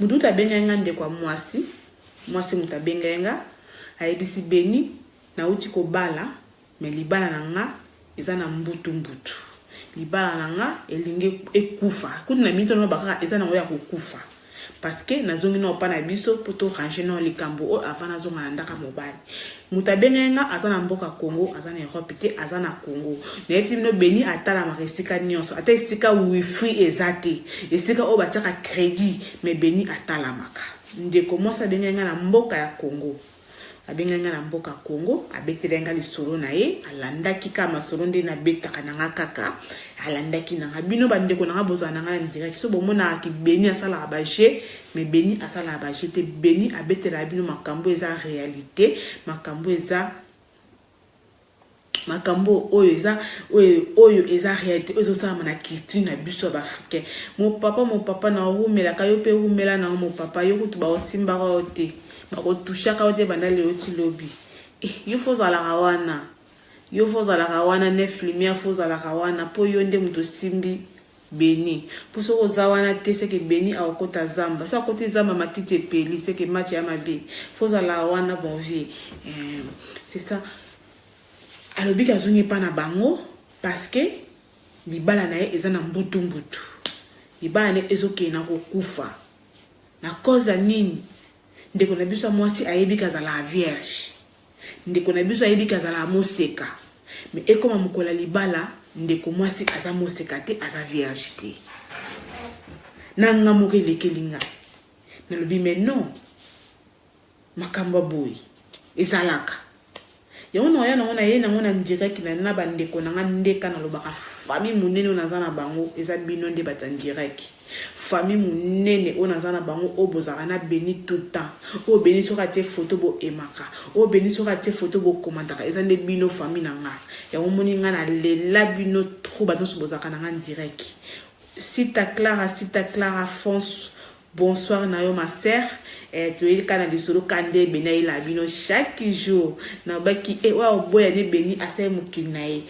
mutu tabenga nde kwa mwasi mutabenga ayebisi beni na uti ko bala me libala nanga eza na mbutu libala nanga elinge ekufa kuti na minto no bakaka eza na ya kokufa parce que nazongi no pa na biso poto ranger no likambo o avant nazonga na ndaka mobali mutabenga azana mboka Congo azana Europe te azana Congo na yebisi no beni atala makesika nyonso ata esika wifi ezate esika o bataka crédit me beni atala maka ndeko mosa benga na mboka ya Congo abenga na mboka Congo abetelenga lisolo na ye alandaki kama solo nde na betaka na kaka alandaki na bino bandeko na bozana na direct so bomona ki beni asala abaje mais beni asala abaje te beni abetela bino makambo eza réalité makambo oyo eza réalité ozo sama na culture na biso ba africain mon papa na rumela kayo pe rumela na mon papa yo kutu ba osimba ko te bako tushaka ote bandale oti lobby yo foza la kawana nef lumière foza la kawana po yo nde muto simbi beni puso ko zawana te seke beni akota zamba so akoti zamba matiti peli seke match ya mabe foza la kawana bon vie c'est ça alobi kazungi pa na bango parce que libala na ye eza na mbutu libala ne ezoke na kokufa na cause nini ndeko na biso mwasi ayebi kazala vierge ndeko na biso ayebi kazala moseka mais ekoma mukola libala ndeko mwasi aza moseka te aza vierge te nanga mokelekelinga nalobi mais non makamba boy ezalaka yona ya nangona ye nangona direct na bandeko nanga ndeka na lobaka famille munene onazana bango eza bino nde batan direct famille munene onazana bango obozaka na beni tout le temps o beni soka te photo bo emaka o beni soka te photo bo komandaka eza nde bino famille nanga ya omoni nga na lela bino trop batonso bozaka nanga direct Sita Clara fonce. Bonsoir Nayo ma sœur tu es kana de solo kande bena ila bino chaque jour na baki wa boya ne beni asay mukinae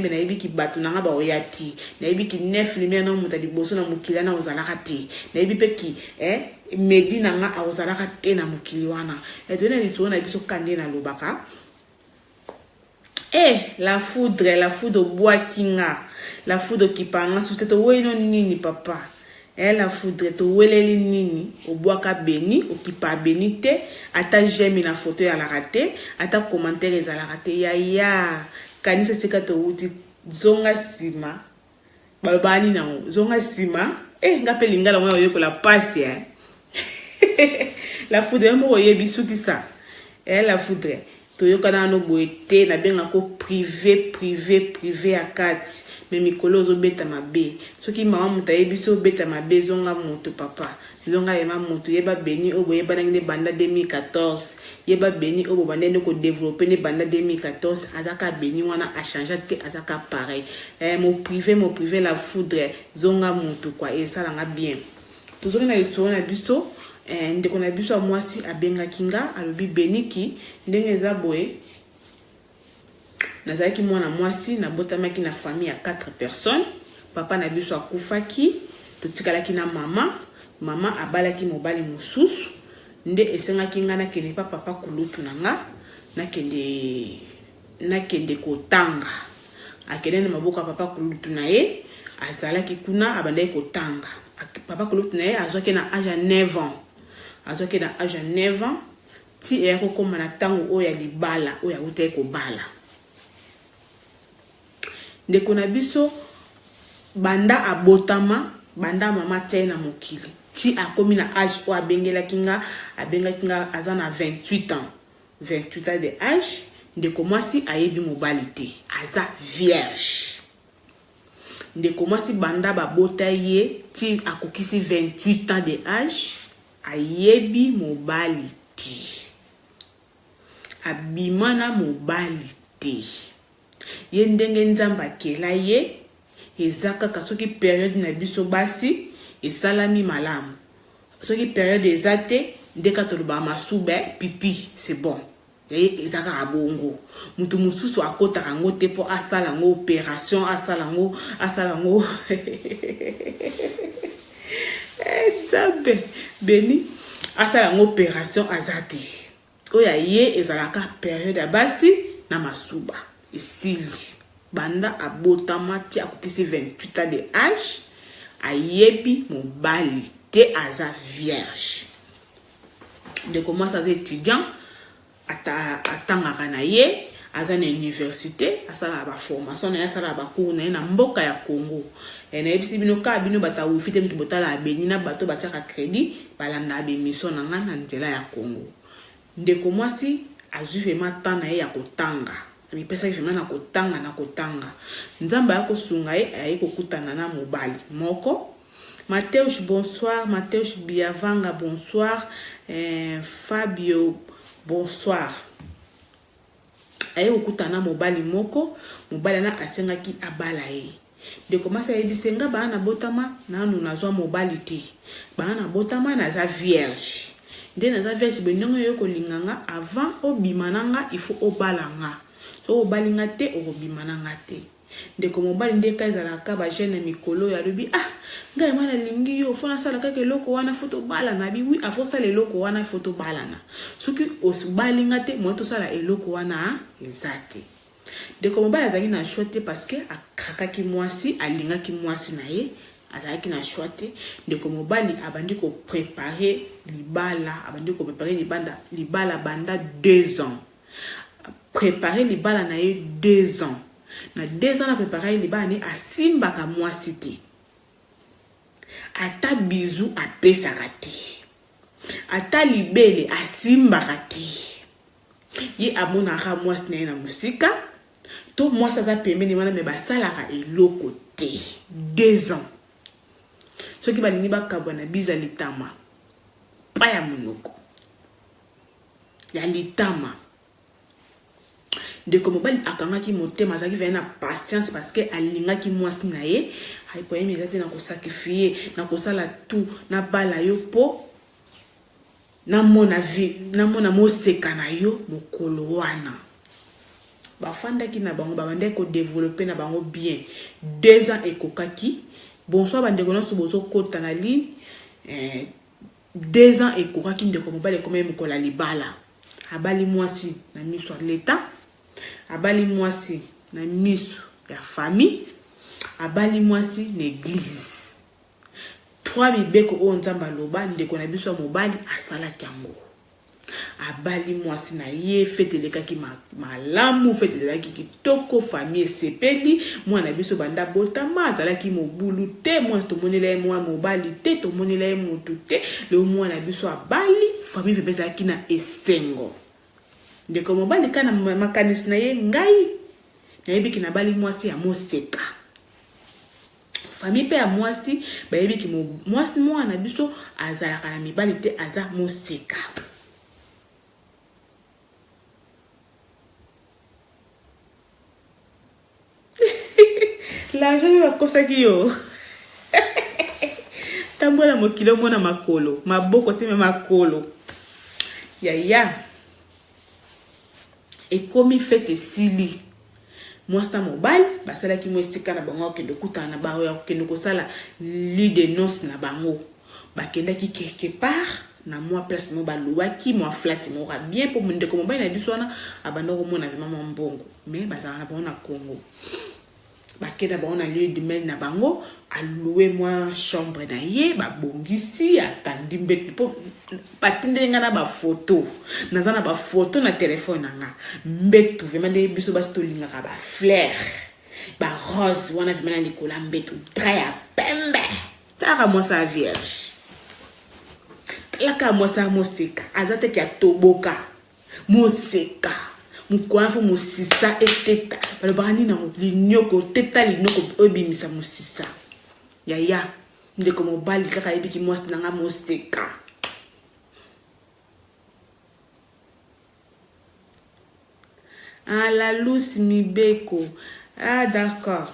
bena ibi ki batu na ba oyati na ibi ki nef lumière na muta di boso na mukila na ozalaka te na ibi pe ki medi na nga ozalaka te na mukili wana tu na di solo na biso kande na lobaka la foudre bois kinga la foudre qui parle sur tête oui non nini papa la foudre to weleli nini obwaka beni okipa beni te ata j'aime na photo ya la raté ata commentaire za la raté ya kanisa seka to uti zonga sima balbani na zonga sima ngape lingala mwa yoko la passe la foudre mo yebi suki sa la foudre to yokana no boete na benga ko privé à 4 mais mikolo zo beta mabe soki mama muta yebiso beta mabe zonga moto papa zonga yema moto yeba beni obo yeba ngene banda 2014 yeba beni obo bandene ko développer ne banda 2014 azaka beni wana a changer te azaka pareil mon privé la foudre zonga moto kwa esala nga bien toujours na histoire na biso ndeko na biso mwasi abenga kinga alobi beniki ndenge za boye nazaki mwana mwasi na botamaki na famille ya 4 personnes papa na biso akufaki totikalaki na mama abalaki mobali mususu nde esengaki nga nakende pa papa kulutu nanga nakende kotanga akende na maboka papa kulutu na ye azalaki kuna abandaki kotanga papa kulutu na ye azwaki na âge 9 ans ti eyako koma na tango oyo ya libala oyo awutaki kobala ndeko na biso banda abotama banda mama te na mokili ti akomi na âge o abengaki nga aza na 28 ans de âge ndeko mwasi ayebi mobali te aza vierge ndeko mwasi banda babota ye ti akokisi 28 ans de âge ayebi mobali te abimana mobali te ye ndenge nzamba akela ye ezaka kasoki période na biso basi esalami malamu soki période ezate ndeka toloba masube pipi c'est bon ezaka abongo mutu mususu akota kango te po asala ngo opération asala ngo Nzambe beni asala une opération azate oya ye ezalaka période ya basi na masuba esili banda abotama ti akokisi 28 ans de âge ayebi mobali te aza vierge de commence à être étudiant atangaka na ye aza na université asala ba formation na asala ba cours na mboka ya Congo na yebisi bino ka bino bata ufite mtu botala abeni na bato batiaka crédit balanda be mission na ngana nzela ya Congo ndeko mwasi azwi vraiment temps na ye ya kotanga mi pesa vraiment na kotanga nzamba ya kosunga ye ayi kokutana na mobali moko Mateusz bonsoir Mateusz Biavanga bonsoir Fabio bonsoir aye kokutana mobali moko mobali na asengaki abala ye de commencer à bisenga bana botama nanu nazwa mobali te bana botama naza vierge nde naza vierge benongo yo kolinganga avant obimananga il faut obalanga so obalinga te obimananga te de ko mobali nde kaizalaka ba jeune mikolo ya lobi ngai mana lingi yo fona sala kake loko wana photo bala na bi oui afo sala loko wana photo bala na soki osbalinga te moto sala eloko wana ezate de ko mobali azangi na choite parce que akrakaki mwasi alingaki mwasi na ye azalaki na choite de ko mobali abandi ko préparer libala banda 2 ans préparer libala na ye 2 ans na 2 ans na préparer libala ni asimbaka mwasi te ata bizu apesaka te ata libele asimbaka te ye amonaka mwasi na ye na musika to mwasi aza pembeni wana me basalaka eloko te 2 ans soki balingi bakabwa na biza litama pa ya monoko ya litama de comme bali akangaki motema azaki vena na patience parce que alingaki mwasi na ye aipoye mezate na ko sacrifier na ko sala tout na bala yo po na mona vie na mona moseka na yo mokolo wana bafandaki na bango babande ko développer na bango bien 2 ans ekokaki bonsoir bandeko na bozo kota na ligne 2 ans ekokaki ndeko mobali comme mokola libala abali mwasi na miso l'état abali mwasi na miso ya famille abali mwasi na église 3 mibeko o nzamba loba ndeko na biso mobali asala kyango abali mwasi na ye fete lekaki malamu fete lekaki kitoko famille sepeli mwana biso banda botama azalaki mobulu te mwana tomonela ye mwana mobali te tomonela ye mutu te le mwana biso abali famille fepezalaki na esengo ndeko mobali kana makanisi na ye ngai na yebiki na bali mwasi ya moseka famille pe ya mwasi ba yebiki mwasi mwana biso azalaka na mibali te aza moseka la jeune va kosaki yo tambola mokilo mona makolo maboko te me makolo ya ekomi fete sili mwasta mobile basalaki mwesika na bango akende kutana na bango ya kende kosala lit de noces na bango bakendaki quelque part na moi place mo baluwaki moi flat mo ra bien pour ndeko mobile na biso wana abanda ko mona vraiment mbongo mais bazala na bango na Congo bakenda bango na lieu de mel na bango aloué moi chambre na ye babongisi atandi mbetu po patindenga na ba photo nazana ba photo na téléphone nga mbetu vraiment de biso bastolinga ka ba fleur ba rose wana vraiment na likola mbetu très pembe taka moi sa vierge laka moi sa moseka azate ki atoboka moseka mukwafu musisa eteta balobani na linyoko teta linyoko obimisa musisa ya ndeko mobali kaka ebiki mwasi nanga moseka la Luce Mibeko d'accord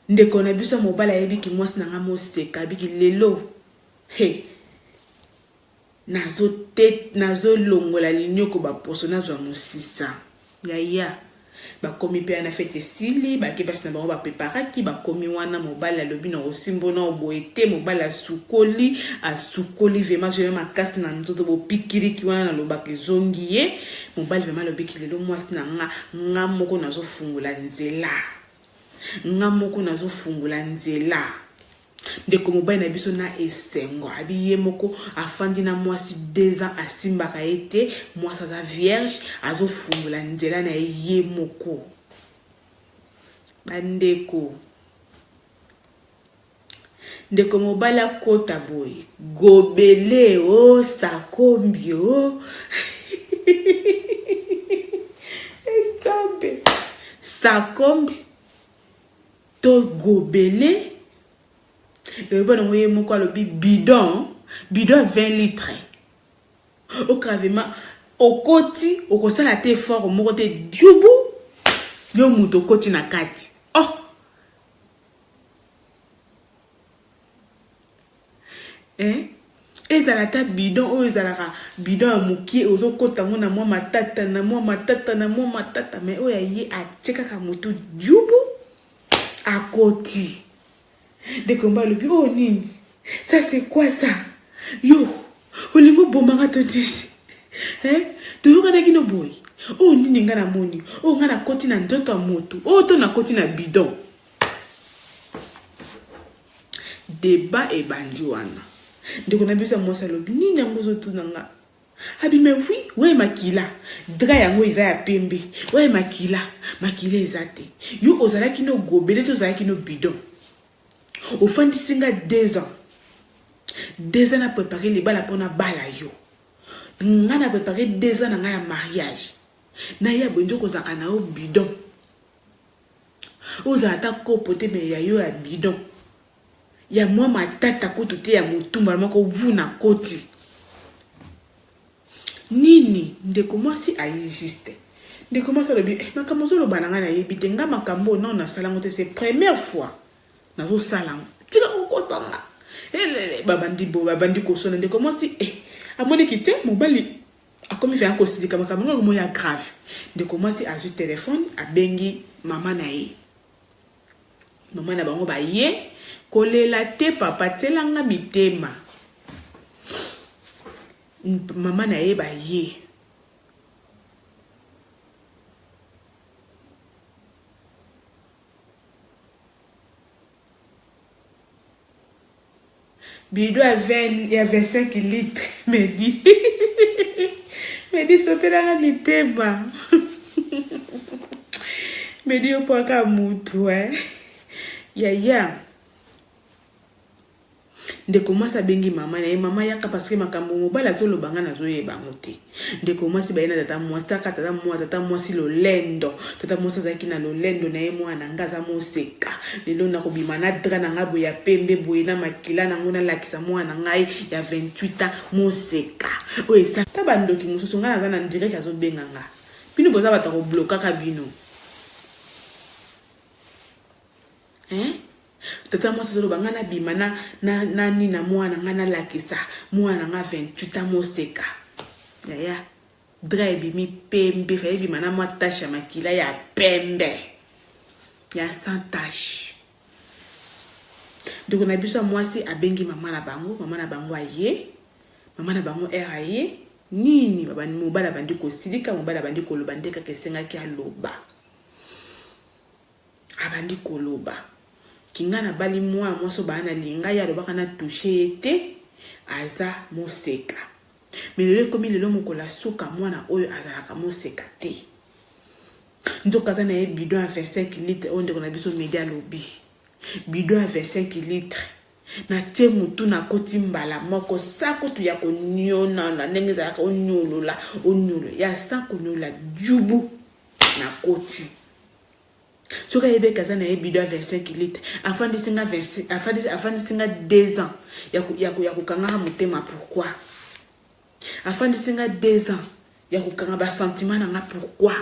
ndeko na biso mobali ebiki mwasi nanga moseka biki lelo nazo longola linyoko ba poso nazwa musisa ya bakomi pe na fete sili bake basi na bango bapreparaki bakomi wana mobali alobi na osimbo na oboye te mobali asukoli vraiment je makasi na nzoto bopikiriki wana na lobaka ezongi ye mobali vraiment alobiki lelo mwasi na nga moko nazofungula nzela ndeko mobali na biso na esengo abi ye moko afandi na mwasi 2 ans asimbaka ete mwasi aza vierge azofungula nzela na ye moko bandeko ndeko mobali akota boye gobele o sakombi o etambe sakombi to gobele et bon on voyait mon quoi le bidon 20 litres au carrément au côté au conseil la té fort au côté dubu yo muto côté na kati oh et ça la tête bidon oh ça la bidon à muki aux autres côté na moi matata mais oh yé a tcheka kamuto dubu à côté des combats le plus oh nini ça c'est quoi ça yo olingo bomanga to dis tu kana kino boy oh nini ngana moni oh ngana koti na ndoto moto oh to na koti na bidon débat et bandi wana ndeko na bisa mosa lobi nini ngozo tunanga abi mais oui ouais makila dra yango iza ya pembe ouais makila ezate yo ozala kino gobele to ozala kino bidon au fond d'ici 2 ans à préparer les balles pour na bala yo nga na préparer 2 ans na ya mariage na ya bonjo ko zakana o bidon ozata ko pote me ya yo ya bidon ya moi matata ko tuté ya mutumba mako vuna koti nini ndeko mwasi ayi juste ndeko mwasi lobi makambo zo lo bananga na yebite nga makambo non na salango te c'est première fois nazo salango tika kokotanga elele babandi ko sona ndeko mwasi amone kite mobali akomi fait encore sidika makambo ngo ya grave ndeko mwasi azu téléphone abengi mama na ye mama na bango ba ye kolela te papa telanga mitema mama na ye ba ye bidon à 25 litres me dit sopela mitema me dit opoka mutu ya ndeko mwasi bengi mama na ye mama yaka parce que makambo mobala zo lobanga na zo yeba mote ndeko mwasi bayina tata mwasi lolendo tata mwasi zaki na lolendo na ye mwana ngaza moseka lelo na kobima na dra na ngabo ya pembe boye na makila na ngona lakisa mwana ngai ya 28 ans moseka oye sa tabandoki mususu ngana za na direct azo benga nga bino boza bata ko bloka ka bino tata mwasi zolo bangana bima na nina mwana ngana lakisa mwana nga 28 ans moseka ya dra bimi pembe fa bima na mwa tache ya makila ya pembe ya sans tache donc na biso mwasi abengi mama na bango aye mama na bango aye nini babani mobala bandi ko silika mobala bandi ko loba ndeka kesenga ki aloba abandi ko loba kingana bali mwaso bana linga ya loba kana toucher ete aza moseka melele komi lelo mokola suka mwana oyo azalaka moseka te nzoka kana e bidon à 25 litres onde kona biso media lobby bidon à 25 litres na te mutu na koti mbala moko sako tu ya konyona na ndenge za ka onyolo ya sako nyola jubu na koti soka yebe kazana e bidon à 25 litres afandi singa 2 ans ya kukanga mutema pourquoi afandi singa 2 ans ya kukanga ba sentiment na pourquoi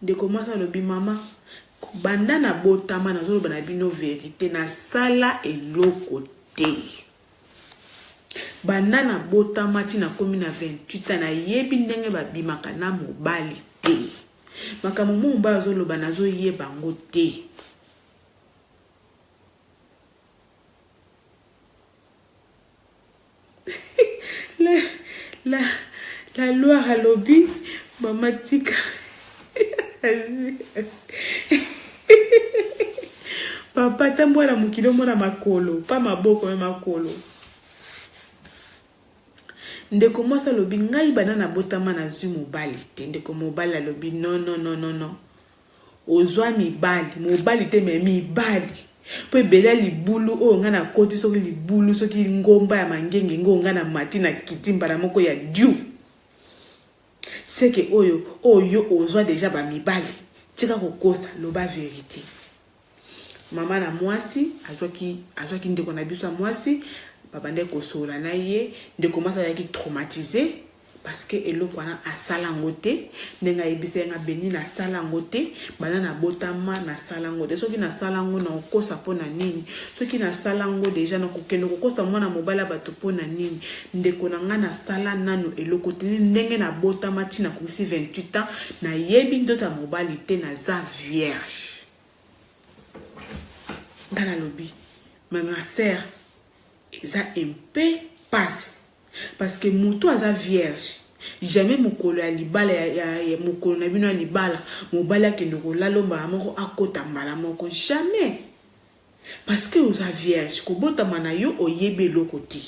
de commencer le bimama banda na botama na zolo bana bino vérité na sala eloko te banda na botama tina komi na 28 na yebi ndenge babimaka na mobali te makambo mobali azoloba nazoyeba ngo te. La loi à lobby, maman tika. Papa tambo la mukilo mona makolo, pas maboko mais makolo. Ndeko mosa lobi ngai banana botama na zu mobali te. Ndeko mobali lobi non. Ozwa mobali te me mibali. Po bela libulu o nga na koti soki libulu soki ngomba ya mangenge ngo nga na mati na kitimba na moko ya diu. Seke oyo ozwa deja ba mibali. Tika kokosa loba vérité. Mama na mwasi azwaki ndeko na biso mwasi babande kosola na ye ndeko masa yaki traumatisé parce que eloko wana asala ngote ndenga yebise nga beni na sala ngote bana na botama na sala ngote soki na sala ngo na kosa pona nini soki na sala ngo deja na kokendo kokosa mwana mobala bato pona nini ndeko na nga na sala nanu eloko te ndenge na botama tina komisi 28 ans na yebi ndota mobali te na za vierge ngana lobi ma sœur eza un peu passe parce que mutu aza vierge jamais mukolo ya libala ya mukolo na bino ya libala mobala kende kolalomba moko akota mbala moko jamais parce que oza vierge kobotama na yo oyebi eloko te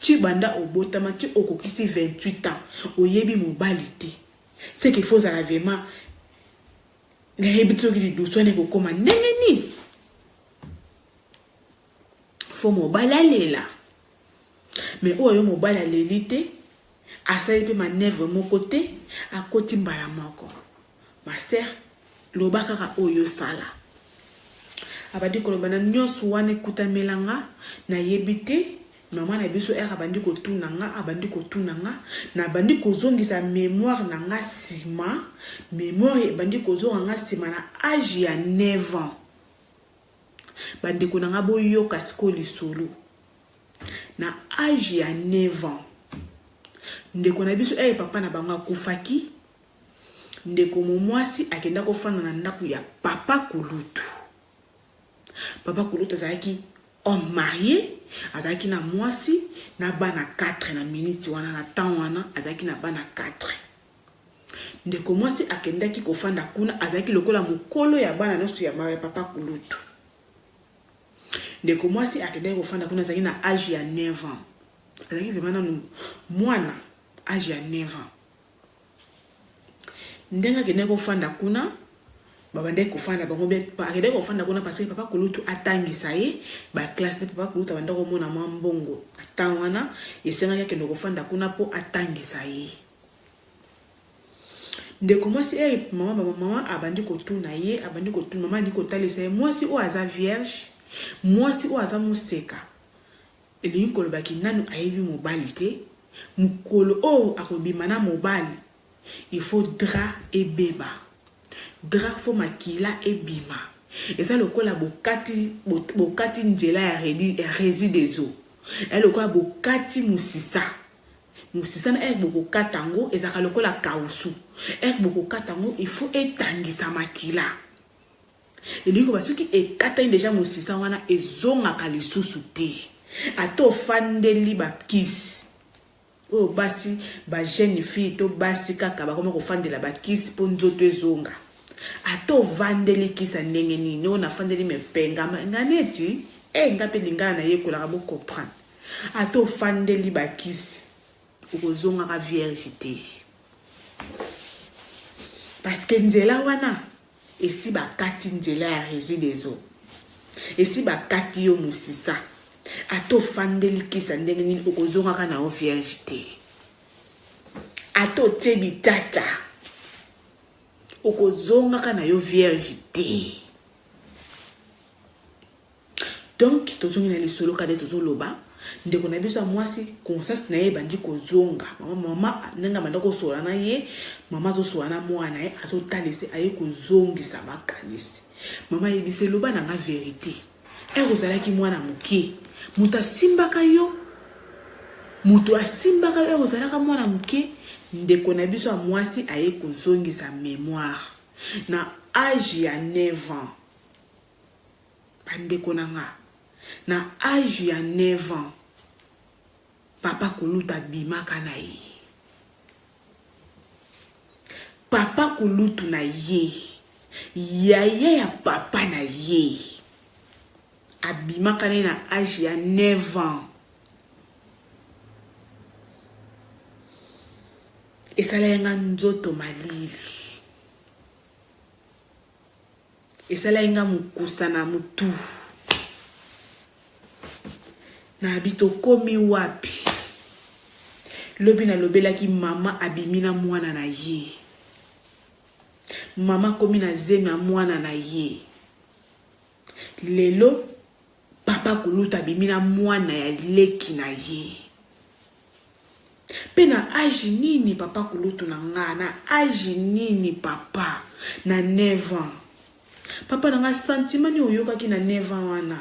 ti banda obotama ti okokisi 28 ans oyebi mobali te c'est qu'il faut zala vraiment na yebi soki liduswane kokoma ndenge nini faut mobali alela mais oyo mobali aleli te asali pe manevre moko te akoti mbala moko ma sœur loba kaka oyo sala abandi koloba na nyonso wana ekutamelanga na yebi te mama na biso abandi kotuna nga na bandi kozongisa mémoire na nga sima mémoire ebandi kozonga nga sima na âge ya 9 ans bandeko na nga boyoka siko lisolo na âge ya 9 ans ndeko na biso papa na bango akufaki ndeko momwasi akenda kofanda na ndako ya papa kulutu azalaki homme marié azalaki na mwasi na bana 4 na minute wana na temps wana azalaki na bana 4 ndeko mwasi akendaki kofanda kuna azalaki lokola mukolo ya bana nyonso ya papa kulutu ndeko mwasi akendaki kofanda kuna azalaki na âge ya 9 ans azalaki vraiment na mwana âge ya 9 ans ndenga akendaki kofanda kuna babande kofanda bango be akendaki kofanda kuna parce que papa kulutu atangisa ye ba classe ne papa kulutu abanda komona mwa mbongo atan wana esengaki akende kofanda kuna po atangisa ye ndeko mwasi mama abandi kotuna ye mama andi kotalisa ye mwasi o aza vierge mwasi o aza museka elingi kolobaki nanu ayebi mobali te mukolo o akobima na mobali il faut dra ebeba dra fo makila ebima eza lokola bokati nzela ya rési des eaux lokola bokati musisa na bokokata ngo ezaka lokola kausu bokokata ngo il faut etangisa makila elingi basuki ekata deja musisa wana ezongaka lisusu te ato fandeli bakisi o basi ba jeune fille to basi kaka bakoma kofandela bakisi po nzoto ezonga ato vandeli kisa ndenge nini ona fandeli mepenga nganeti ngape lingana na yekola bo comprendre ato fandeli bakisi ukozonga ka vierge te parce que nzela wana esi bakati nzela ya rési des eaux esi bakati yo musisa ato fandeli kisa ndenge nini okozonga ka na vierge te ato tebi tata okozonga ka na yo vierge te donc tozongi na lisolo kade tozoloba ndeko na biso mwasi conscience na ye bandi kozonga mama nenga banda kosola na ye mama zosola na mwana ye azotalise aye kozongisa makanisi mama yebise loba na nga vérité ozalaki mwana muke mutu asimbaka yo ozalaka mwana muke ndeko na biso mwasi aye kozongisa mémoire na âge ya 9 ans. Bandeko nanga na âge ya 9 ans papa kuluta bimaka na ye. Papa kulutu na ye yaya ya papa na ye abimaka na âge ya 9 ans. Esala yenga nzoto malili. Esala yenga mukusa na mutu. Na habito komi wapi. Lobi na lobela ki mama abimina mwana na ye. Mama komi na zena mwana na ye. Lelo papa kuluta abimina mwana ya leki na ye. Pena âge nini papa kulutu na nga na âge nini papa na 9 ans. Papa na nga sentiment ni oyoka ki na 9 ans wana.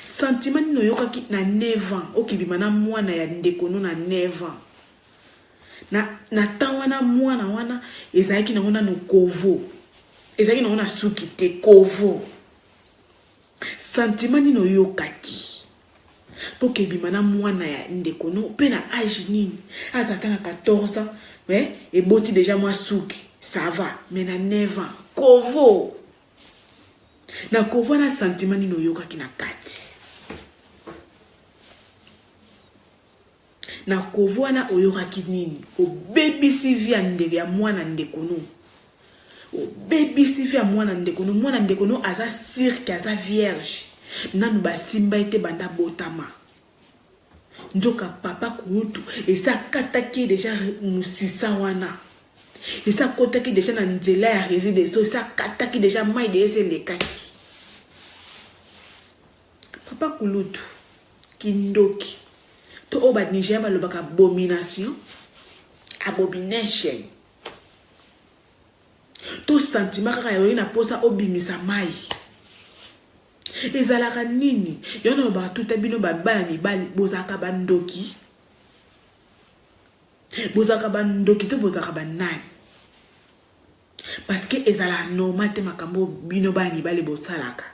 Sentiment ni oyoka ki na 9 ans. Okibima na mwana ya ndekono na 9 ans. Na tawana mwana wana ezaki na ngona no kovo. Ezaki na ngona suki te kovo. Sentiment ni oyoka ki. Poke bimana mwana ya ndekono pena âge nini azata na 14 ans et boti déjà moi souki ça va mais na 9 ans kovo na kovo na sentiment nino yoka ki na kati na kovo na oyoka ki nini o baby sivia ndege ya mwana ndekono o baby sivia mwana ndekono aza cirque aza vierge nanu basimba ete banda botama njoka papa kuutu esa kataki deja musisa wana esa kotaki deja na nzela ya résidence esa kataki deja mai de ese lekaki papa kulutu kindoki to oba Nigeria balobaka abomination abomination to sentiment kaka yoyi na posa obimisa mai. Ezalaka nini yono ba tuta bino ba bana mibali bozaka bandoki to bozaka banani parce que ezala normal te makambo bino ba mibali bosalaka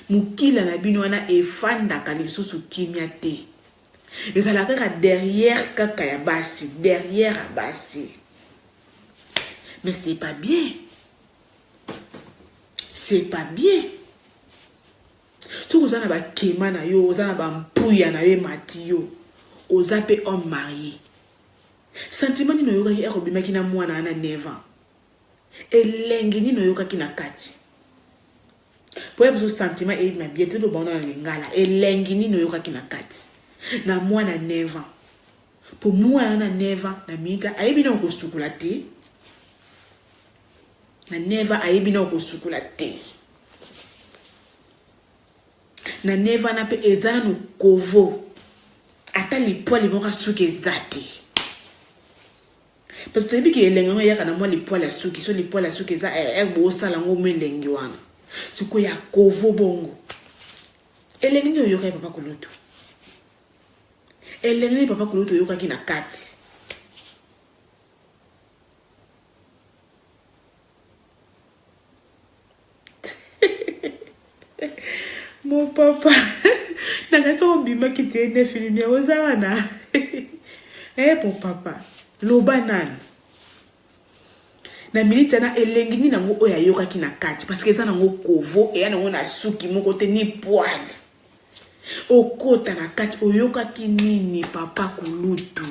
mukila na bino wana efandaka lisusu kimia te ezalaka kaka derrière kaka ya basi derrière basi mais c'est pas bien. C'est pas bien. Si vous avez un kéma na yo, vous avez un pouya na yo mati yo, vous avez un marié. Sentiment ni no yoka ki erobima ki na mwana na 9 ans. Elengi ni no yoka ki na kati. Pour être sentiment et ma bien te do bana lingala. Elengi ni no yoka ki na kati. Na mwana 9 ans. Pour mwana na 9 ans na mika ayebi na ko sukula te. Na neva ayebi na ko sukula te. Na neva na pe ezana no kovo. Ata li poil mo ka suki ezate. Parce que que elengo ya kana mo li poil ya suki so li poil ya suki eza bo sala ngo melengi wana. Siko ya kovo bongo. Elengo yo yoka papa kulutu. Elengo papa kulutu yoka ki na kati. Mon papa, n'a pas bima qui te ne film ya ozawana. Mon papa, lo banane. Na milita na elengi ni nango oya yoka ki na kati parce que ça nango kovo et nango na suki mon côté ni poil. Okota na kati oyoka ki nini papa kulutu.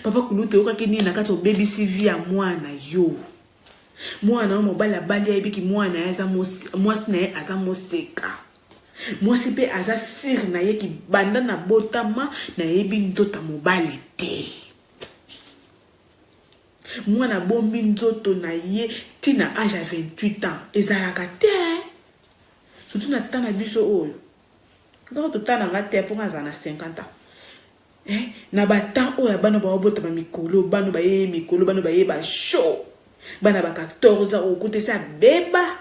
Papa kulutu yoka ki nini na kati o baby CV ya mwana yo. Mwana wa mobala bali ya ibiki mwana ya aza mwasi na ye aza moseka. Mwasi pe aza sir na ye ki banda na botama na yebi nzota mobali te. Mwana bombi nzoto na ye tina âge à 28 ans. Ezalaka te. Surtout na tana biso oyo. Ngako totana nga te po nga za na 50 ans. Na batan oyo bano ba obota ba mikolo, bano ba ye mikolo, bano ba ye ba show. Bana ba 14 ans okote sa beba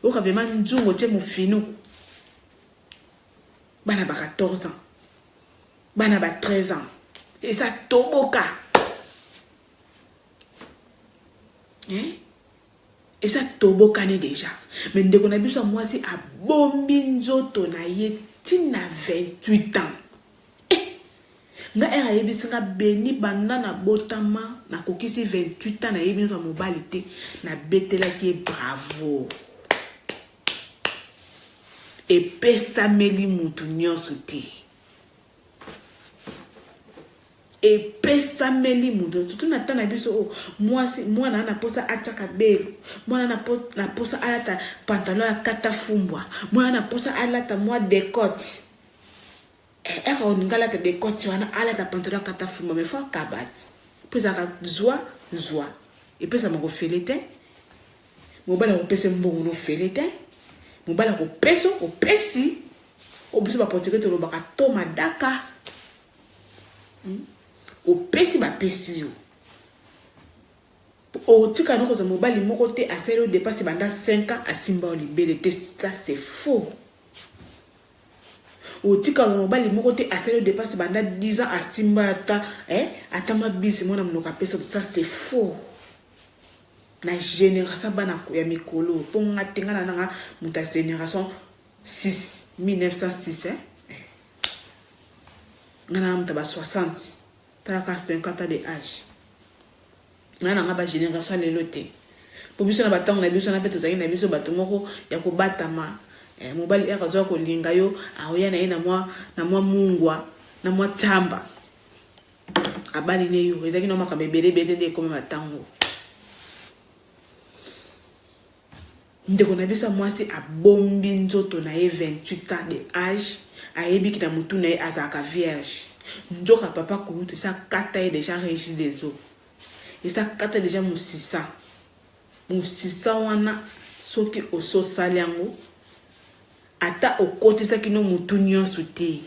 oka vraiment nzungo te mufinu bana ba 14 ans bana ba 13 ans et ça toboka et ça tobokane déjà mais ndeko na biso mwasi abombi nzoto na ye tina 28 ans nga era yebisi nga beni banda na botama na kokisi 28 ans na yebi nzo mobali te na betelaki bravo epesameli mutu nyonso te epesameli mutu surtout na tana biso mwasi mwana na posa ataka belo mwana na posa alata pantalon ya kata fumbwa mwana na posa alata mwa décote eka oningala ka décote wana alata pantalon ya kata fumbwa mais faut kabati pesa ka zwa et pesa mako felete mobala ko pesa mbongo no felete mobala ko peso ko pesi obiso ba poteke to lobaka to madaka o pesi ba pesi yo o tika no ko za mobali moko te asere o dépasse banda 5 ans asimba o libéré te ça c'est faux o tika no mobali moko te asere o dépasse banda 10 ans asimba ata mabisi mona mnoka pesa ça c'est faux na génération bana ko ya mikolo po ngatenga na nga muta génération 6 1906 ngana muta ba 60 traka 50 ans de âge ngana nga ba génération lelo te po biso na batango na biso na peto zaki na biso bato moko ya ko batama mobali akazo ko linga yo aoya na ina na mwa mungwa na mwa tamba abali ne yo ezaki no maka bebele de comme batango ndeko na biso mwasi abombi nzoto na ye 28 ans de âge ayebi ki na mutu na ye azaka vierge nzoka papa kulutu sa kata ye déjà régi des eaux et sa kata déjà musisa wana soki oso saliango ata okotisa kino mutu nyonso te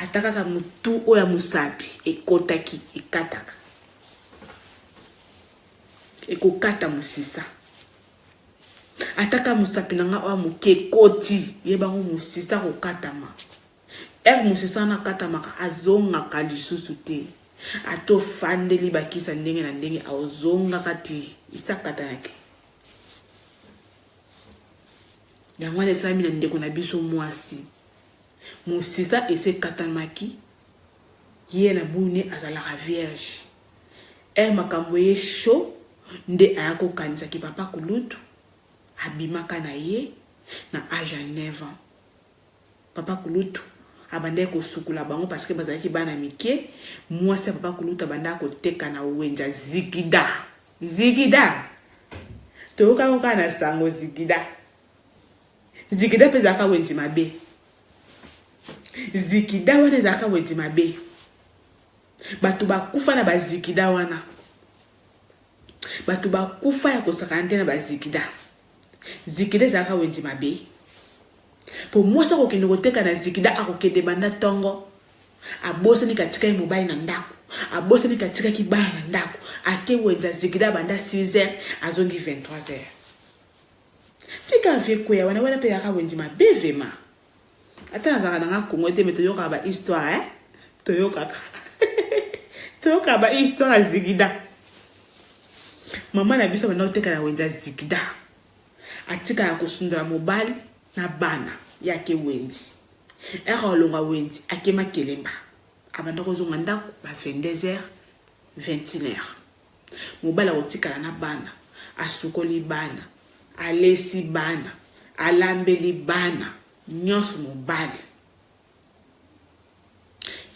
ata kaka mutu oya musapi ekotaki ekataka ekokata musisa ataka musapi nanga oya muke koti yebango musisa kokatama musisa na katamaka azongaka lisusu te ato fandeli bakisa ndenge na ndenge azongaka te isakatanake yango wana esami na ndeko na biso mwasi musisa ese katamaki ye na bune azalaka vierge makambo ye sho nde ayako kanisa ki papa kulutu abimaka na ye na âge ya 9 ans papa kulutu abanda ko sukula bango parce que bazalaki bana mike mwasi papa kulutu abanda ko teka na wenja zikida to ka na sango zikida peza ka wenji mabe zikida wana zaka wenji mabe batu bakufa na bazikida wana batu bakufa ya kosakante na bazikida zikida zaka wenji mabe po mwasa ko kende koteka na zikida akokende banda tongo abose ni katika mobile na ndako abose ni katika kibaya na ndako ake wenja zikida banda 6h azongi 23h tika vie ko ya wana pe yaka wenji mabe vema ata na zaka na Kongo te meto yoka ba histoire toyoka ba histoire zikida mama na biso bana oteka na wenja zikida atika ya kusundura mobile na bana yake wenzi olonga wenzi akema kelemba abanda kozonga ndako ba 22h 21h mobala otikala na bana asukoli bana alesi bana alambeli bana nyonso mobali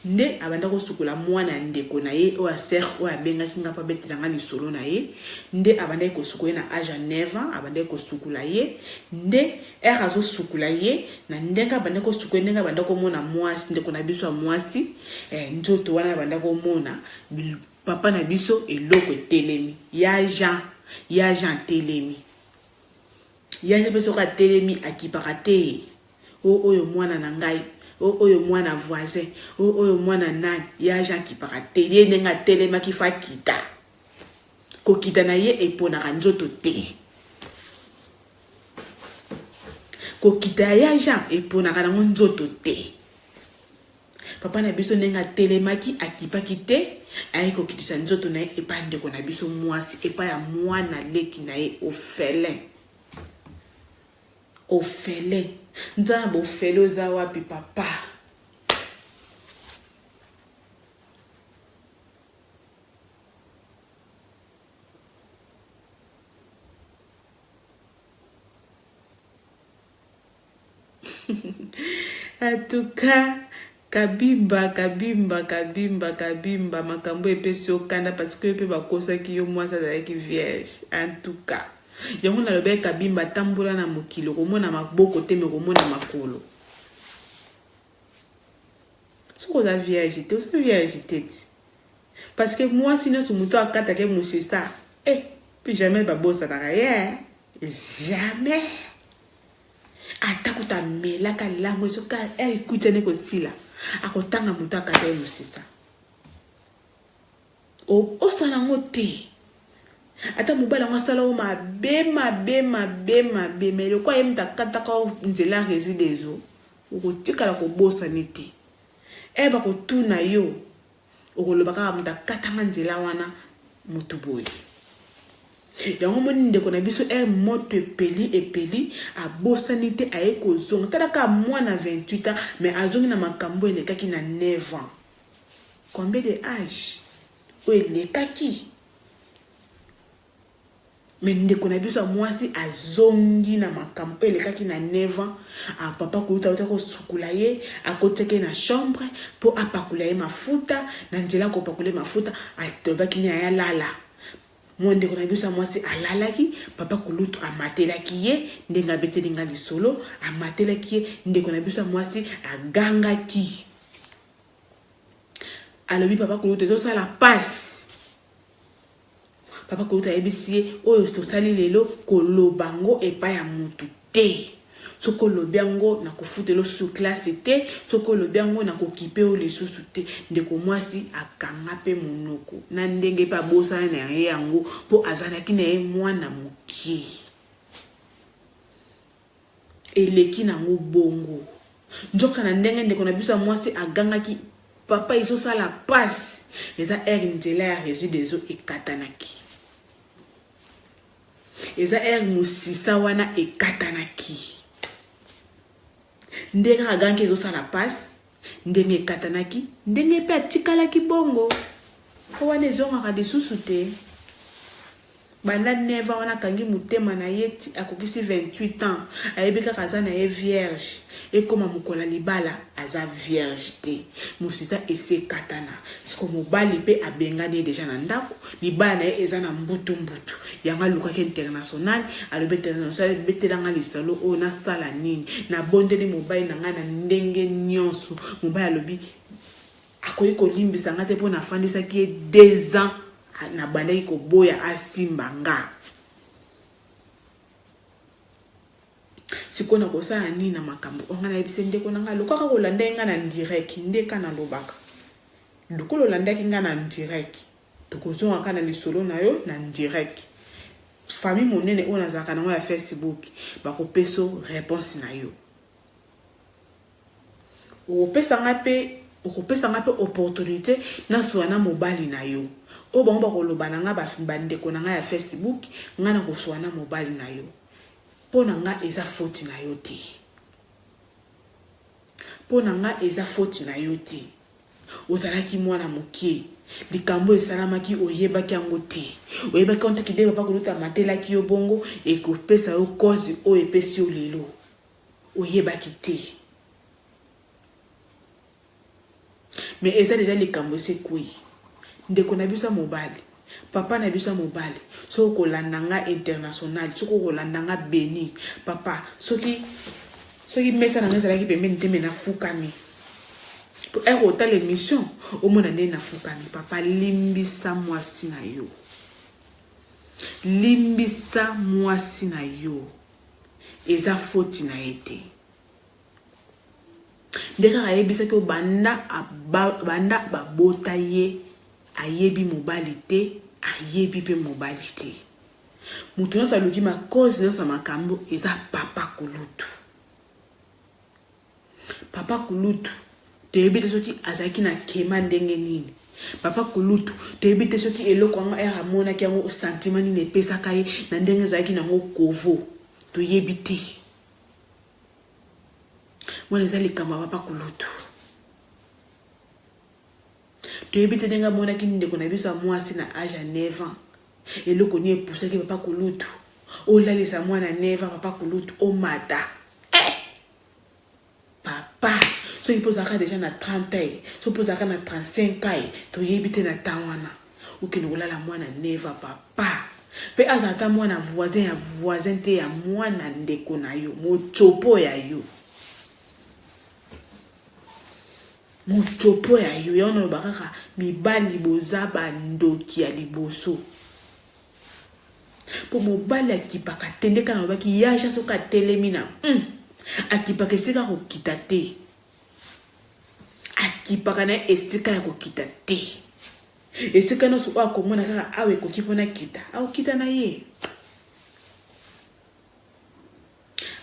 nde abanda kosukula mwana ndeko na ye o aser o abenga kinga pa betelanga lisolo na ye nde abanda kosukula na âge 9 ans abanda kosukula ye nde azo sukula ye na ndenga abanda kosukula ndenga abanda ko mona mwasi ndeko na biso mwasi njoto wana abanda ko mona papa na biso eloko telemi ya Jean telemi ya peso ka telemi akipaka te oyo mwana na ngai oyo mwana voisin oyo mwana nani ya Jean ki paka tele nenga telema ki fa kita ko kita na ye epona nzoto te ko kita ya Jean epona kana nzoto te papa na biso nenga telemaki akipaki te aye kokitisa nzoto na ye epa ndeko na biso mwasi epa ya mwana leki na ye ofele nzambe ofele oza wapi papa en tout cas kabimba makambo epesi okanda parce que pe bakosaki yo mwasi azalaki vierge en tout cas yango nalobi kabimba tambola na mokilo komona maboko te me komona makolo soki oza vierge te oza vierge te parce que mwasi nyonso moto akatake mosisa puis jamais babosanaka ye jamais atako ta melaka lango soka ekutane kosila akotanga moto akata ye mosisa osala ngo te ata mobala ngo asala o mabe me lokwa ye mutu akataka nzela réside ezo okotikala kobosani te bakotuna yo okoloba kaka mutu akatanga nzela wana mutu boye yango moni ndeko na biso moto epeli abosani te aye kozonga talaka mwana 28 ans mais azongi na makambo elekaki na 9 ans combien de âge oyo elekaki mais ndeko na biso mwasi azongi na makambo elekaki na 9 ans papa koluta kosukula ye akoteke na chambre po apakula ye mafuta na nzela kopakula mafuta atobaki ni ayalala mwende kona biso mwasi alalaki papa kulutu amatelaki ye ndenga betelinga lisolo amatelaki ye ndeko na biso mwasi agangaki alobi papa kulutu ezosala passe papa kulutu ayebisi ye oyo tosali lelo kolobango epai ya mutu te soko lobi yango na kofutela susu classe te soko lobi yango na kokipe o lisusu te ndeko mwasi akanga pe monoko na ndenge pa bosana na ye yango po azanaki na ye mwana mokie eleki nango bongo nzoka na ndenge ndeko na biso mwasi agangaki papa izosala passe eza nzela ya réside ezo ekatanaki eza musisa wana ekatanaki ndenge agangi ezosala passe ndenge ekatanaki ndenge pe atikalaki bongo wana ezongaka lisusu te banda 9 ans wana kangi mutema na ye akokisi 28 ans ayebi kaka aza na ye vierge ekoma mokola libala aza vierge te musisa ese katana siko mobali pe abengani deja na ndako libala na ye eza na mbutu yanga lukaki international alobi international betelanga lisalo o na sala nini na bondeli mobali na nga na ndenge nyonso mobali alobi akoyi kolimbisa nga te po nafandisaki ye 2 ans na bandaki koboya asimba nga siko na kosala nini na makambo onga na yebise ndeko nanga lokaka kolanda nga na direct ndeka na lobaka lokolo landaki nga na direct tokozonga kana lisolo na yo na direct famille monene ona zaka na ya Facebook bakopeso réponse na yo okopesa nga pe opportunité na soana mobali na yo o bango bakoloba na nga bandeko na nga ya Facebook nga na kosoana mobali na yo pona nga eza faute na yo te pona nga eza faute na yo te ozalaki mwana mokie likambo esalamaki oyebaki yango te oyebaki onto kide papa koluta matelaki yo bongo ekopesa yo cause o epesi yo lelo oyebaki te mais eza déjà likambo sekui ndeko na biso mobali papa na biso mobali soko kolandanga international soko kolandanga beni papa soki mesa na ngezalaki pembeni te mena fukami pour erota l'émission au mona nde na fukami papa limbisa mwasi na yo eza faute na ete ndeka ayebisa ke banda babota ye ayebi mobali te ayebi pe mobali te mutu nyonso aluki ma cause nyonso makambo eza papa kulutu toyebi te soki azalaki na kema ndenge nini. Papa Kulutu toyebi te soki eloko anga amonaki yango sentiment nini epesaka ye na ndenge ezalaki nango kovo toyebi te. Mwana eza likambo ya Papa Kulutu. Toyebi te ndenge amonaki ndeko na biso ya mwasi na age ya 9 ans. Eloko ni epusaki Papa Kulutu olalisa mwana 9 ans Papa Kulutu omata. Papa so il pose déjà na 30 ans, so pose na 35 ans, to yebite na tawana. Ou que nous la mwana 9 ans papa. Pe azata mwana voisin ya voisin te ya mwana ndeko na yo, mo chopo ya yo. Mo chopo ya yo, yono bakaka mibali boza bandoki ya liboso. Po mobali akipaka tendeka na baki yaja soka telemina. Akipaka esika ko kitate. Akipaka na esika ya ko kitate. Esika no so akomona kaka awe ko kipona kita. Au kita na ye.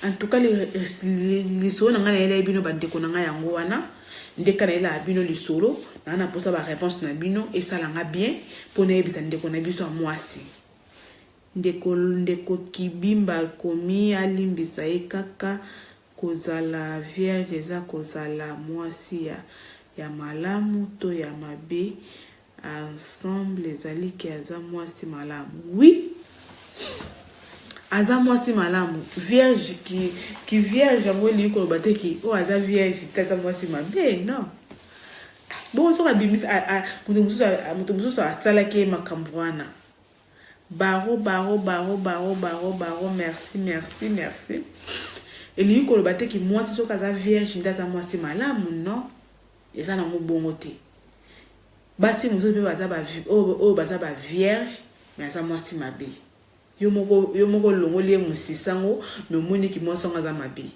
En tout cas les so na ngana ele bino bandeko na nga yango wana. Ndeka na ele abino lisolo na na posa ba réponse na bino et ça langa bien pour na yebisa ndeko na biso mwasi. Ndeko kibimba komi alimbisa ye kaka kozala vierge eza kozala mwasi ya malamu to ya mabe ensemble ezali ki aza mwasi malamu. Oui, aza mwasi malamu. Vierge ki vierge yango eli koloba te ki o aza vierge tata mwasi mabe non. Bon so kabimisa mutu mususu asalaki makambo wana. Baro, merci. Et lui, quand le bâté qui moi, tu sais vierge, dans moi c'est malade, non? Et ça n'a pas bon côté. Basi nous sommes pas vierge, mais ça moi c'est ma bé. Yo moko longo lié mon sisango, mais mon qui moi sont à ma bé.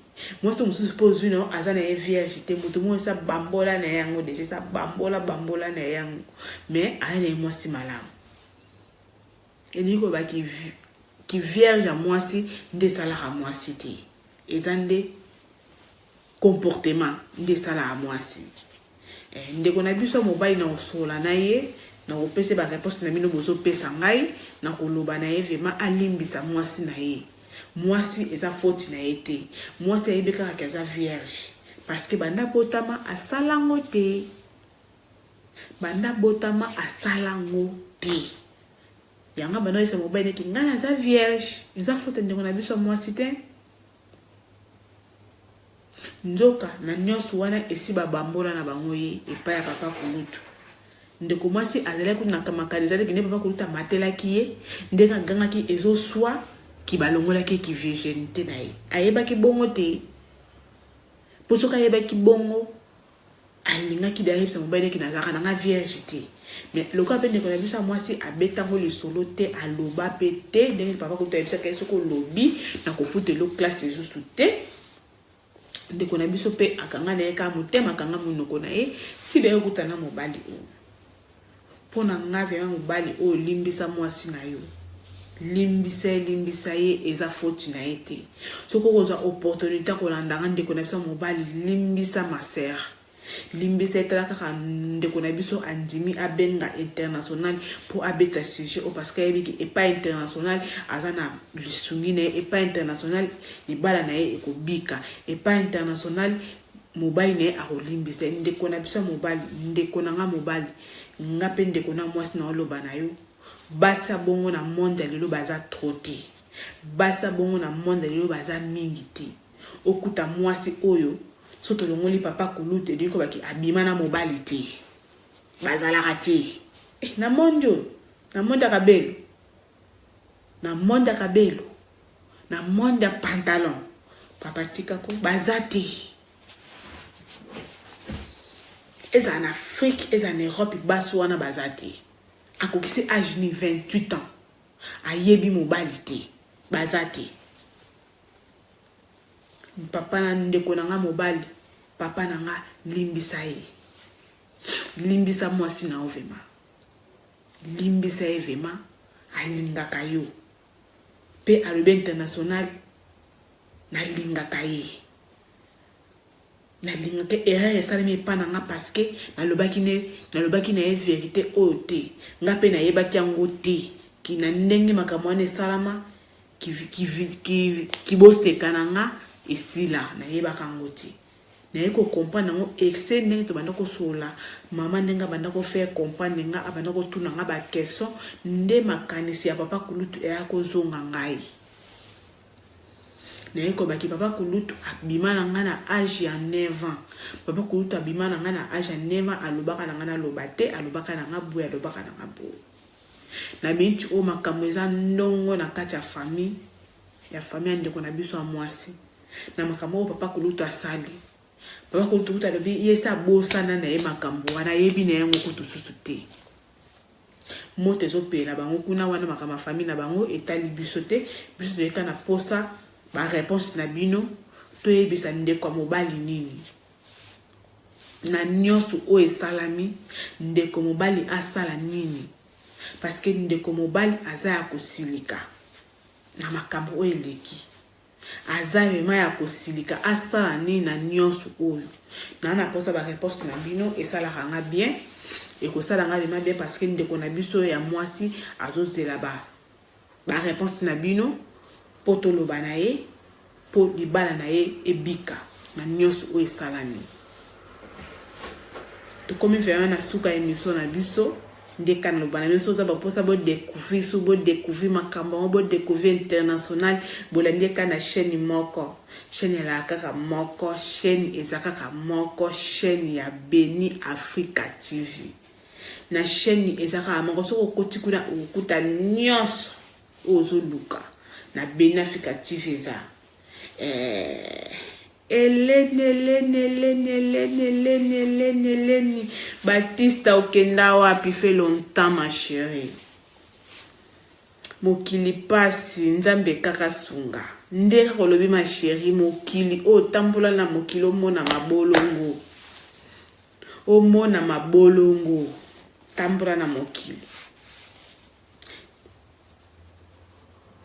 Moi je me suppose non, azana est vierge, te mutu moi ça bambola na yango déjà ça bambola na yango. Mais elle moi c'est malade. Et ni ko ba qui vierge à moi si nde sala à moi si te ezande comportement nde sala à moi si nde ko na biso mobile na osola na ye na opese ba réponse na bino bozo pesa ngai na koloba na ye vraiment alimbisa moi si na ye moi si eza faute na ye te moi si ayebeka ka za vierge parce que banda botama asalango te yanga bano isa mobile ki ngana za vierge nza faute ndeko na biso mwasi te nzoka na nyonso wana esi babambola na bango ye epa ya Papa Kulutu ndeko mwasi azala ku na kamakaliza te kine Papa Kulutu matelaki ye ndeka gangaki ezo swa ki balongola ki virginité na ye ayeba ki bongo te posoka ayeba ki bongo alinga ki derrière sa mobile ki nazaka na vierge te. Mais le cas de la vie, moi, c'est à bétango le solo te à loba pété, dès que papa côté ça qu'est ce qu'on lobby, n'a qu'au foot de l'eau classe les sous-té. Dès qu'on a vu ce pe à kanga ne ka muté ma kanga munoko na e, ti de okutana mobali o. Pona ngave ya mobali o limbisa mwasi na yo. Limbisa ye eza faute na été. Soko koza opportunité ko landanga ndeko na bisa mobali limbisa ma sœur. Limbisa etala kaka ndeko na biso andimi abenga international pour abeta sujet parce que yebiki et pas international azana lisungi ne et pas international libala na ye ekobika et pas international mobile ne akolimbisa ndeko na biso mobile ndeko na nga mobile ngape ndeko na mwasi na oloba na yo basa bongo na monde lelo baza troté basa bongo na monde lelo baza mingi te okuta mwasi oyo soto longoli Papa Kulutu diko baki abima na mobali te bazala raté na monde kabelo na monde pantalon papa tika ko bazate eza en Afrique eza en Europe baso wana bazate akokisi âge ni 28 ans ayebi mobali te bazate papa na ndeko na nga mobali papa na nga limbisa mwasi na ovema limbisa evema alingaka yo pe alobe international na lingaka ye nalingaka erreur esalemi epa na nga parce que nalobaki na ye vérité oyo te nga mpe nayebaki yango te ki na ndenge makambo wana esalama kiboseka na nga esila nayebaka yango te naye kocomprendre yango exe ndenge tobanda kosola mama ndenge abanda kofaire comprendre nga abanda kotuna nga baquestion nde makanisi ya papa kulutu eya kozonga ngai naye kobaki papa kulutu abima na nga na age ya 9 ans papa kulutu abima na nga na age ya 9 ans alobaka na nga naloba te alobaka na nga boye alobaka na nga boye na binti oyo makambo eza ndongo na kati ya famille ya ndeko na biso ya mwasi na makambo oyo papa kulutu asali papa kulutu alobi ye sa bosana na ye makambo wana yebi na yango kutu susu te moto ezopela bango kuna wana makambo ya famille na bango etali biso te biso toyeka na posa ba réponse na bino toyebisa ndeko ya mobali nini na nyonso oyo esalami ndeko mobali asala nini parce que ndeko mobali aza ya kosilika na makambo oyo eleki aza mema ya kosilika asala nini na nyonso oyo na posa ba réponse na bino esalaka nga bien ekosala nga mema bien parce que ndeko na biso ya mwasi azozela ba réponse na bino po toloba na ye po libala na ye ebika na nyonso oyo esalami tokomi vraiment na suka émission na biso nde kana loba na biso za baposa bo découvrir makambo bo découvrir international bolandi kana chaîne moko chaîne la kaka moko chaîne ezakaka moko chaîne ya Beni Africa TV na chaîne ezaka moko soko koti kuna ukuta nyonso ozoluka na Beni Africa TV za Eleni Batista okenda wapi fait longtemps ma chérie mokili pasi nzambe kaka sunga ndeka kolobi ma chérie mokili o tambola na mokili omona mabolongo tambola na mokili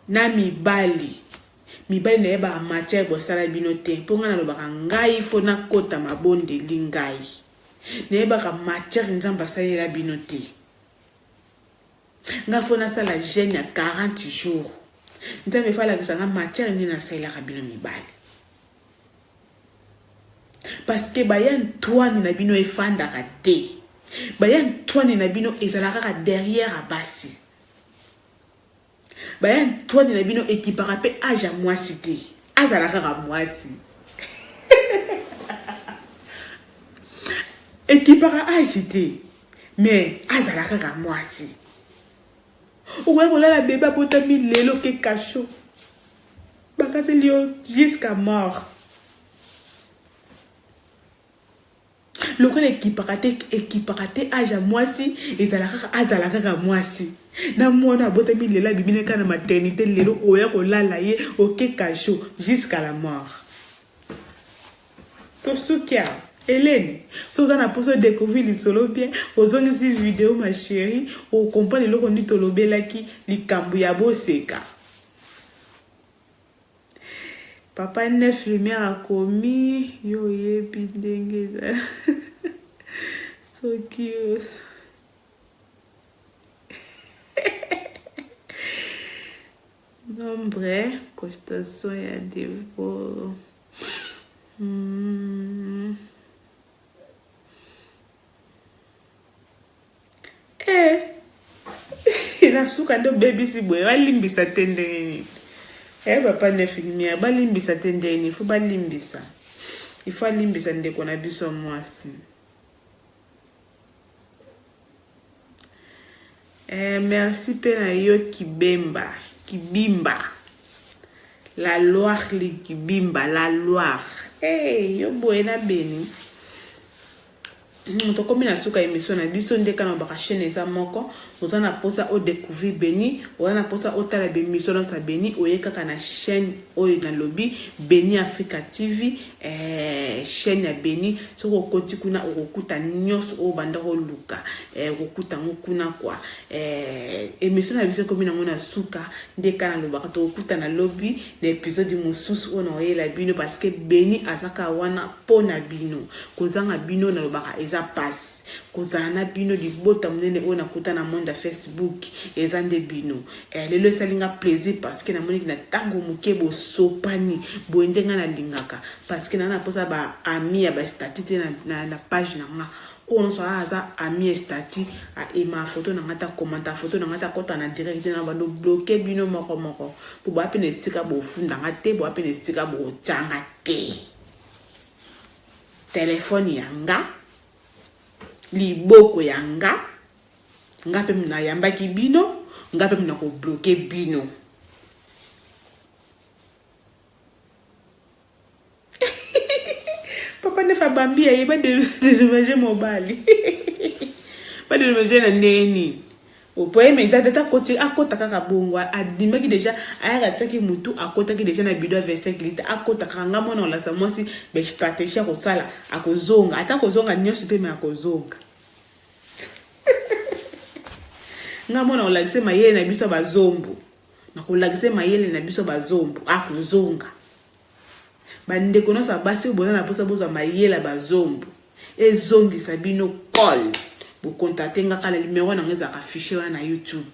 na mibali na yeba matière bosala bino te ponga na lobaka ngai fo na kota mabondeli ngai na yeba ka matière nzamba salela bino te nga fo na sala jeune ya 40 jours nzambe fala kisanga matière ni na salela ka bino mibali parce que bayan toani na bino efanda ka te bayan toani na bino ezalaka ka derrière abasi bayan toani na bino ekipaka pe aja mwasi te azalaka ka mwasi ekipaka aji te mais azalaka ka mwasi okoya kolala bebe abotami lelo ke kasho bakateli yo jusqu'à mort lokola ekipaka te aja mwasi azalaka ka mwasi na mwana abotami lelo abimine kana maternité lelo oya kolala ye oke kasho jusqu'à la mort tosukia Hélène, si vous avez découvrir les solo bien, vous avez une vidéo, ma chérie, vous comprenez le qu'on dit tolobelaki, li kambuyabo seka. Papa neuf lumière a commis, yo ye pindenge. So cute. Nombre, constatation ya dévot. Nasuka ndo baby si boy balimbisa tendeni papa neuf lumière balimbisa tendeni faut balimbisa il faut limbisa ndeko na biso mwasi merci pena yo kibimba la Loire li kibimba la Loire yo boy na Beni to komi na suka émission na biso ndeka na baka chaîne eza moko ozana posa o découvrir Beni ozana posa o tala be émission na sa Beni oyeka kana chaîne oyo na lobby Beni Africa TV chaîne ya Beni so kokoti kuna okokuta nyonso o banda ko luka okokuta ngukuna kwa émission na biso komi nango na suka ndeka na lobaka to okuta na lobby l'épisode mosusu ona oyela bino parce que Beni azaka wana pona bino kozanga bino na lobaka eza passe kozala na bino libota munene ona kuta na monde Facebook eza nde bino lelo esalinga plaisir parce que na moni na tango muke bo sopani bo ndenga na lingaka parce que na posa ba ami ya ba statut na page na nga on so aza ami statut a ema photo na ngata commenter photo na ngata kota na direct na ba do bloquer bino moko po ba pe ne stika bo funda ngate bo pe ne stika bo tanga te telefone yanga liboko yanga ngape mna yamba ki bino ngape mna ko bloquer bino papa ne fa bambia yeba de manger mobali pas de manger na neni opoye menta tata koti akota kaka bongo adimaki déjà aya tsaki mutu akota ki déjà na bido 25 litres akota kanga mona la samosi be stratégie ko sala akozonga ata kozonga nyonso te me akozonga nga mona olagise mayele na biso bazombo na kolagise mayele na biso bazombo akozonga bande konosa basi bona na posa boza mayele bazombo ezongi sabino call bo contacter nga kala numéro na ngeza ka fichier na YouTube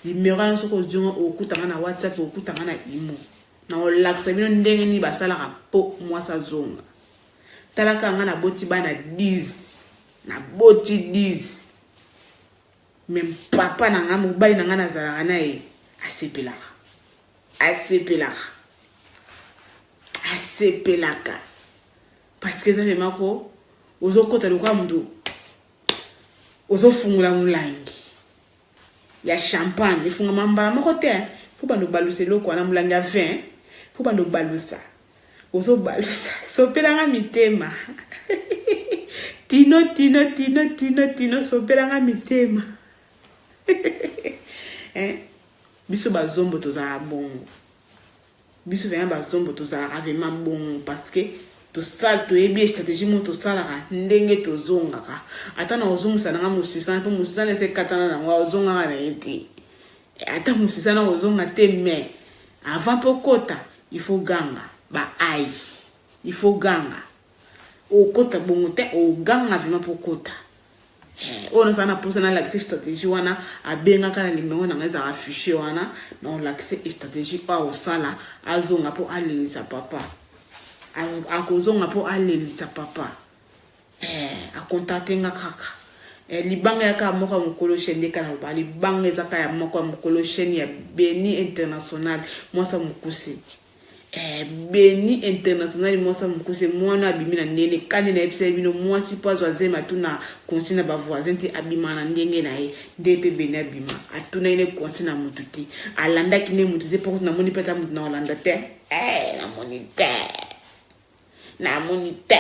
numéro na soko zonga okutanga na WhatsApp okutanga na imo na olakisa bino ndenge ni basala ka po mwasa zonga talaka nga na boti bana 10 na boti 10 même papa na nga mobali na nga na zala na e asepelaka parce que ça fait mako ozo kota lokwa mdu ozo fungula mulangi ya champagne ifunga mambala moko te faut ba no balusa lokwa na mulangi ya vin faut ba no balusa ozo balusa sopelanga mitema tino sopelanga mitema biso bazombo tozala bongo biso vient bazombo tozala vraiment bongo parce que to sal to ebi stratégie mo to sala ka ndenge to zonga ka ata na ozongisa na musisa to musisa ne se katana na wa ozonga na yeti ata musisa na ozonga te mais avant pokota il faut ganga ba ai il faut ganga o kota bongo te o ganga vraiment pokota on sana posa na l'accès stratégie wana abenga kana numéro na ngeza afficher wana na l'accès stratégie pa o sala azonga po alelisa papa akozonga po alelisa papa a contacter nga kaka libanga ya ka moko mukolo chaîne kana ba libanga ezaka ya moko mukolo chaîne ya Beni International mwasa mukuse Beni International mwasa mukuse mwana abimina nene kane na episode bino mwasi pazo azema tuna konsina ba voisin ti abimana ndenge na ye DP Beni abima atuna ine konsina mututi alanda kine mututi poko na moni peta mutu na olanda te na monite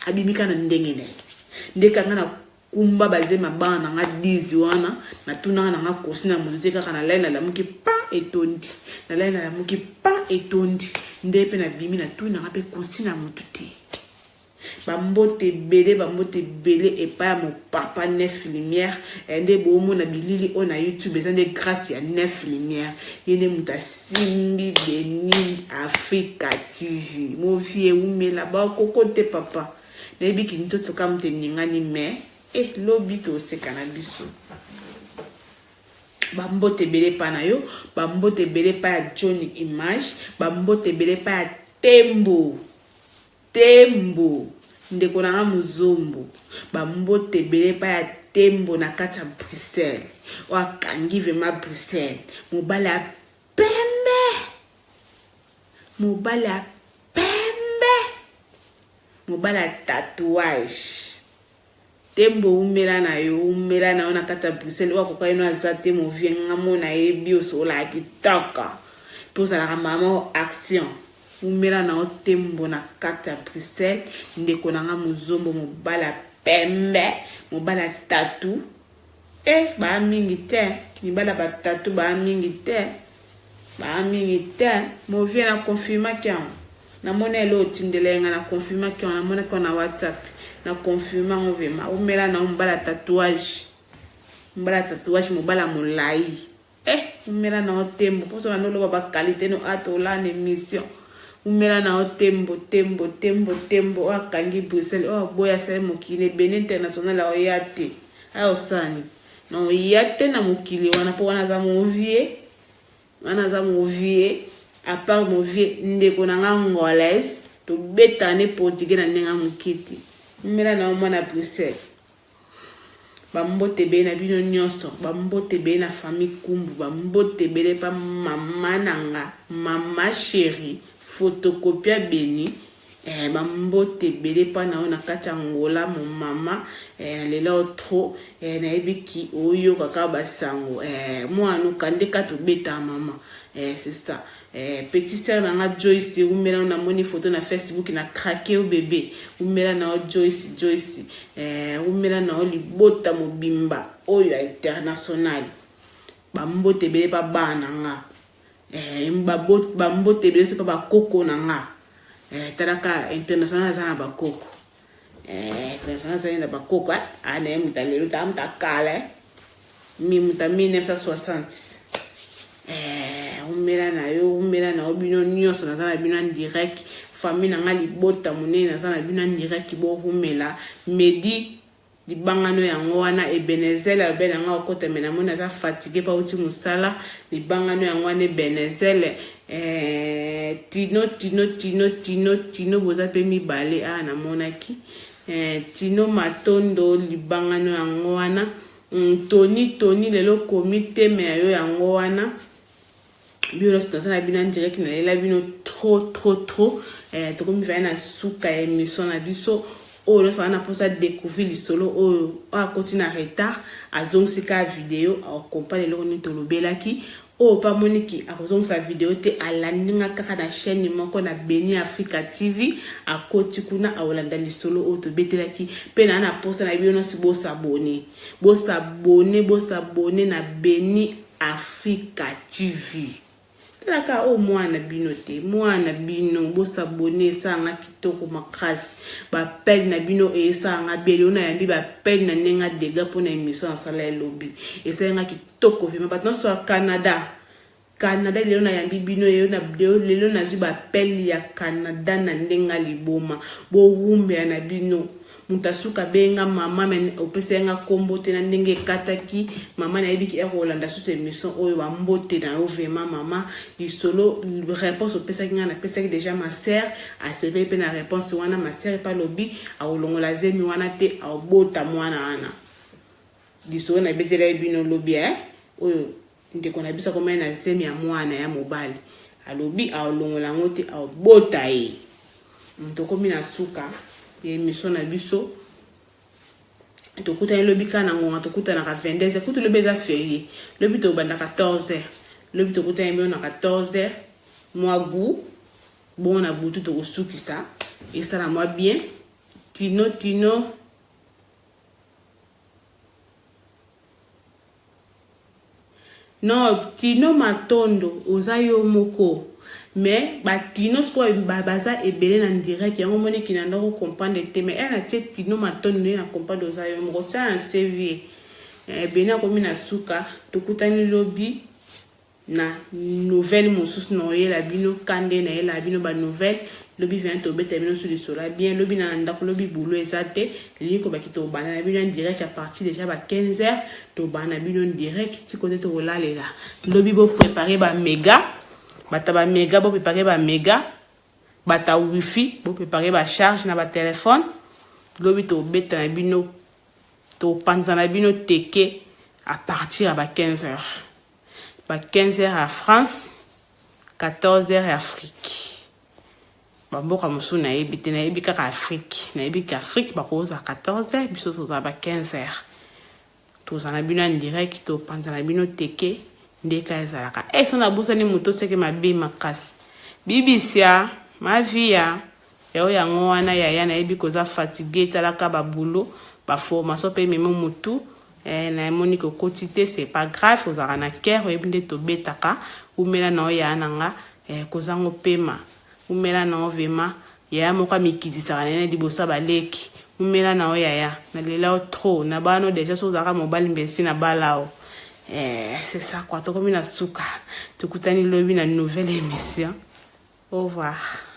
abimika na ndenge ne ndeka ngana kumba bazema bana nga 10 wana na tuna nga kosina mututi kaka na line la muki pa etondi na line la muki pa etondi ndepe na bimi na tuna nga pe konsina mututi bambote bele et pas mon papa 9 lumière ende bomo na bilili on a YouTube besoin de grâce ya 9 lumière yene muta simbi Beni Africa TV mo vie umela ba kokote papa nebi kintoto kamte ningani me lobi to se cannabis bambote bele pa na yo bambote bele pa ya Johnny Image bambote bele pa ya Tembo ndeko na muzombo bambote bele pa ya Tembo na kata Bruxelles wa kangi vema Bruxelles mobala pembe mobala tatouage Tembo umela na ona kata Bruxelles wa koka ino azate mo vie ngamona ebi osola kitaka posa la mama action umela na Tembo na kata Bruxelles ndeko na muzombo mobala pembe mobala tatu ba mingi te mibala ba tatu ba mingi te mo vie na confirma tian na mona lo tindelenga na confirma ki na mona ko na WhatsApp na confirma ngovema umela na mbala tatouage mobala molai umela na otembo poso na lo ba qualité no atola na émission umela na otembo tembo akangi Bruxelles boya sele mokile bene international la oyate osani no yate na mokili wana po wana za movie à part movie ndeko na ngolaise to betane portugais na nenga mokiti umela na mwana Bruxelles bambote be na bino nyonso bambote be na famille kumbu bambote bele pa mama nanga mama chérie photocopia beni bambote bele pa na ona kata ngola mon mama lelo trop na ebiki oyo kaka basango mwana kande kato beta mama c'est ça petit sœur nanga Joyce umela na moni photo na Facebook na craquer au bébé umela na Joyce umela na libota mobimba oyo international bambote bele pa bana nga bambote bele pa bakoko na nga talaka international za na bakoko international za na bakoko ana mutalelo tamta kale mi muta 1960 umela na obino nyonso na zana bino en direct famille na ngali bota munene na zana bino en direct bo humela medi libangano yango wana Ebenezer abena nga okota mena mona za fatigué pa uti musala libangano yango wana Ebenezer Tino boza pe mibale na monaki Tino Matondo libangano yango wana Tony lelo komite me ayo yango wana bio na bino en direct na lela bino trop to comme va na suka émission na biso o no sana posa découvrir le solo o a continue en retard azongika vidéo a accompagner le ni tolobelaki o pa moniki a sa vidéo te alandinga kaka na chaîne moko na Beni Africa TV a koti kuna a olanda le solo o to betelaki pe na posa na bino si bo s'abonner na Beni Africa TV. Laka mwana bino bo s'abonner sanga kitoko makasi ba pel na bino sanga belo na yambi ba pel na nenga dega po na émission sala lobby sanga kitoko vima batno so Canada lelo na yambi bino lelo na ziba pel ya Canada na nenga liboma bo wumbe na bino mutasuka benga mama men opesenga kombo te na ndenge kataki mama na ebiki Rolanda sous émission oyo ba mbote na ovema mama lisolo réponse opesaki nga na pesaki déjà ma sœur a servé pe na réponse wana ma sœur pa lobby a olongola zemi wana te a obota mwana ana lisolo na betela bino lobby oyo ndeko na bisa komena na zemi ya mwana ya mobali a lobby a olongola ngote a obota mtoko mina suka émission na biso to kuta lobi kana ngonga to kuta na 22h kuta lobi za férié lobi to banda 14h lobi to kuta na 14h moi goût bon na butu to sukisa et ça la moi bien Tino non Tino Matondo ozayo moko mais Tino sko baza ebele na direct yango moni ki na ndako comprendre te mais elle a Tino Matondo na comprendre ozayo moko ta en CV bena komi na suka tokutani lobby na nouvelle mosusu na yela bino kande na yela bino ba nouvelle lobby vient to beta bino sur le sola bien lobby na ndako lobby boulot ezate liko bakito bana na bino en direct à partir déjà ba 15h to bana bino en direct ti côté to lalela lobby bo préparer ba méga bata ba méga bo préparer ba méga bata wifi bo préparer ba charge na ba téléphone lobby to beta na bino to panza na bino teke à partir à ba 15h. 15h à France, 14h à Afrique. Bamboka musu na ebite na ebika ka Afrique. Na ebika Afrique ba koza 14h biso toza ba 15h. Toza na bino en direct to panza na bino teke ndeka ezalaka. Sona busa ni moto seke mabe makasi. Bibisia ma via yo yango wana ya na ebiko za fatigué talaka ba boulot ba formation pe memo mutu. Na monique au quotidien c'est pas grave aux arana care et bien to betaka ou mena na ya nanga kozango pema umela na ovema yaya moko amikitisaka nene liboso baleki umela na yaya na lela trop na bano déjà sozaka mobali mbesi na balao c'est ça quoi tokomi na suka tukutani lobi na nouvelle émission au revoir.